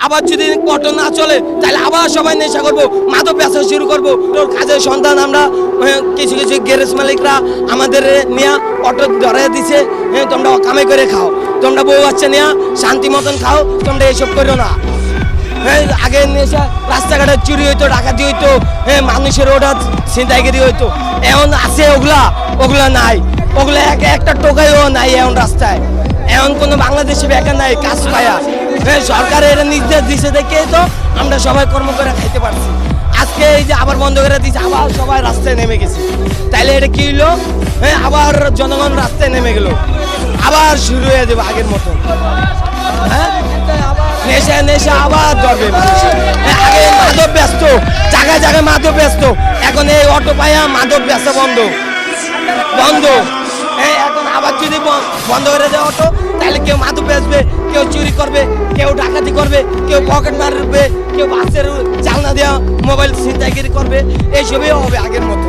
আবার যদি অটো না চলে তাহলে আবার সবাই নেশা করবো, মাদক ব্যবসা শুরু করবো। তোর কাজের সন্ধান আমরা কিছু কিছু গ্যারেজ মালিকরা আমাদের নিয়ে অটো ধরে দিছে, তোমরা কামাই করে খাও, তোমরা বউ বাচ্চা নিয়ে শান্তি মতন খাও, তোমরা এসব করো না। আগে নেশা রাস্তাঘাটে চুরি হইতো, ডাকাতি হইতো, মানুষের ওটা ছিনতাইগিরি হইতো। এখন আছে ওগুলা নাই, ওগুলা একটা টোকাইও নাই এখন রাস্তায়। এখন কোনো বাংলাদেশে বেকার নাই কাজ পায়া। সরকার এটা নির্দেশ দিছে দেখে তো আমরা সবাই কর্ম করে খাইতে পারছি। আজকে এই যে আবার বন্ধ করে দিচ্ছে, আবার সবাই রাস্তায় নেমে গেছে। তাইলে এটা কি হইলো? আবার জনগণ রাস্তায় নেমে গেল, আবার শুরু হয়ে যাবে আগের মতো। নেশা নেশা আবার ধরবে মানুষ। আগে মাদক ব্যস্ত, জায়গায় জায়গায় মাদক ব্যস্ত, এখন এই অটো পায়া মাদক ব্যবসা বন্ধ বন্ধ। এখন আবার যদি বন্ধ করে দেয় অটো, তাহলে কেউ মাদক বেচবে, কেউ চুরি করবে, কেউ ডাকাতি করবে, কেউ পকেট মারবে, কেউ বাসের চালনা দেওয়া মোবাইল ছিনতাইগিরি করবে, এইসবই হবে আগের মতো।